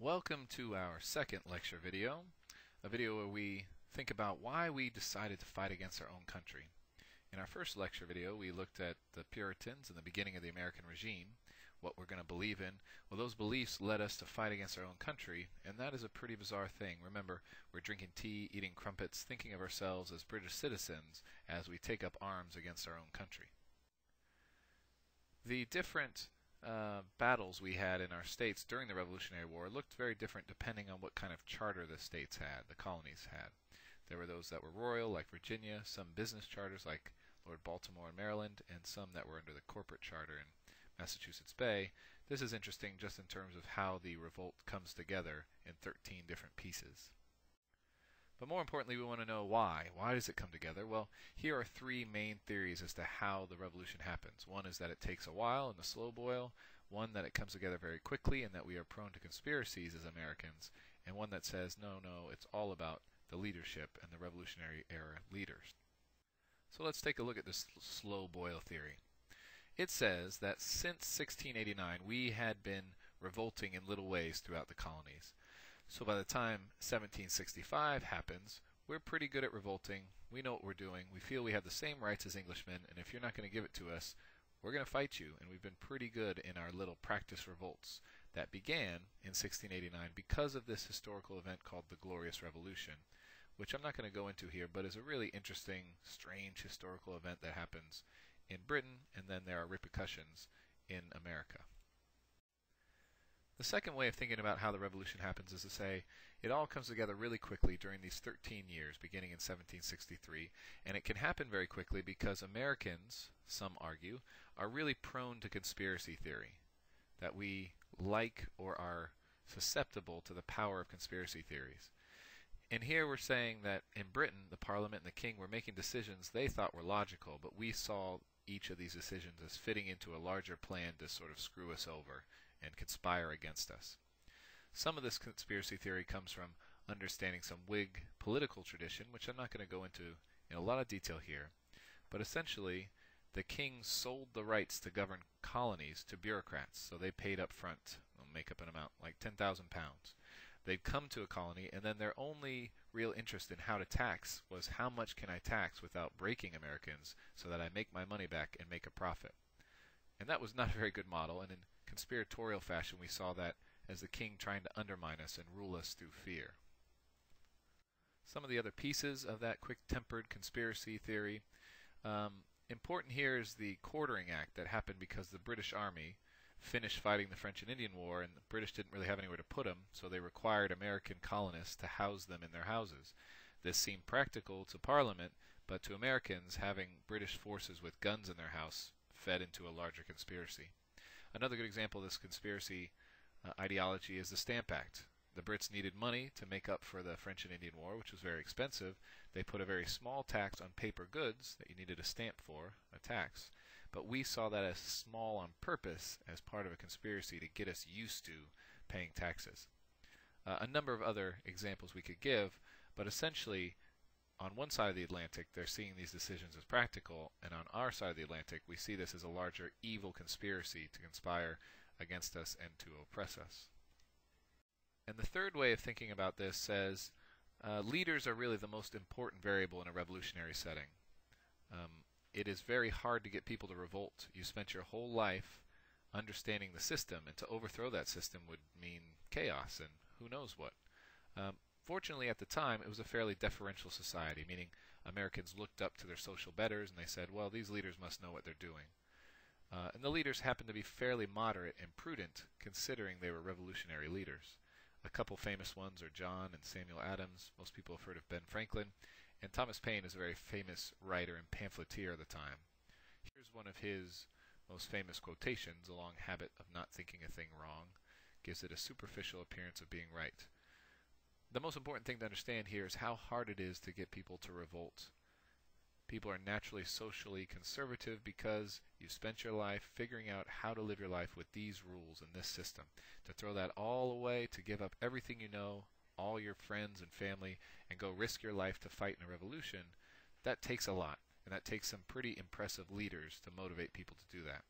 Welcome to our second lecture video, a video where we think about why we decided to fight against our own country. In our first lecture video, we looked at the Puritans and the beginning of the American regime, what we're going to believe in. Well, those beliefs led us to fight against our own country, and that is a pretty bizarre thing. Remember, we're drinking tea, eating crumpets, thinking of ourselves as British citizens as we take up arms against our own country. The different battles we had in our states during the Revolutionary War looked very different depending on what kind of charter the states had, the colonies had. There were those that were royal, like Virginia, some business charters like Lord Baltimore and Maryland, and some that were under the corporate charter in Massachusetts Bay. This is interesting just in terms of how the revolt comes together in 13 different pieces. But more importantly, we want to know why. Why does it come together? Well, here are three main theories as to how the revolution happens. One is that it takes a while in the slow boil, one that it comes together very quickly and that we are prone to conspiracies as Americans, and one that says, no, it's all about the leadership and the Revolutionary era leaders. So let's take a look at this slow boil theory. It says that since 1689 we had been revolting in little ways throughout the colonies. So by the time 1765 happens, we're pretty good at revolting. We know what we're doing. We feel we have the same rights as Englishmen, and if you're not going to give it to us, we're going to fight you. And we've been pretty good in our little practice revolts that began in 1689 because of this historical event called the Glorious Revolution, which I'm not going to go into here, but is a really interesting, strange historical event that happens in Britain, and then there are repercussions in America. The second way of thinking about how the revolution happens is to say it all comes together really quickly during these 13 years, beginning in 1763, and it can happen very quickly because Americans, some argue, are really prone to conspiracy theory, that we like or are susceptible to the power of conspiracy theories. And here we're saying that in Britain, the Parliament and the King were making decisions they thought were logical, but we saw each of these decisions as fitting into a larger plan to sort of screw us over and conspire against us. Some of this conspiracy theory comes from understanding some Whig political tradition, which I'm not going to go into in a lot of detail here, but essentially the king sold the rights to govern colonies to bureaucrats, so they paid up front, I'll make up an amount, like £10,000. They'd come to a colony, and then their only real interest in how to tax was how much can I tax without breaking Americans so that I make my money back and make a profit. And that was not a very good model, and in conspiratorial fashion we saw that as the king trying to undermine us and rule us through fear. Some of the other pieces of that quick-tempered conspiracy theory. Important here is the Quartering Act that happened because the British Army finished fighting the French and Indian War, and the British didn't really have anywhere to put them, so they required American colonists to house them in their houses. This seemed practical to Parliament, but to Americans, having British forces with guns in their house fed into a larger conspiracy. Another good example of this conspiracy ideology is the Stamp Act. The Brits needed money to make up for the French and Indian War, which was very expensive. They put a very small tax on paper goods that you needed a stamp for, a tax. But we saw that as small on purpose as part of a conspiracy to get us used to paying taxes. A number of other examples we could give, but essentially on one side of the Atlantic they're seeing these decisions as practical, and on our side of the Atlantic we see this as a larger evil conspiracy to conspire against us and to oppress us. And the third way of thinking about this says leaders are really the most important variable in a revolutionary setting. It is very hard to get people to revolt. You spent your whole life understanding the system, and to overthrow that system would mean chaos and who knows what. Fortunately, at the time, it was a fairly deferential society, meaning Americans looked up to their social betters and they said, well, these leaders must know what they're doing. And the leaders happened to be fairly moderate and prudent, considering they were revolutionary leaders. A couple famous ones are John and Samuel Adams. Most people have heard of Ben Franklin. And Thomas Paine is a very famous writer and pamphleteer of the time. Here's one of his most famous quotations: "A long habit of not thinking a thing wrong gives it a superficial appearance of being right." The most important thing to understand here is how hard it is to get people to revolt. People are naturally socially conservative because you spent your life figuring out how to live your life with these rules and this system. To throw that all away, to give up everything you know, all your friends and family, and go risk your life to fight in a revolution, that takes a lot, and that takes some pretty impressive leaders to motivate people to do that.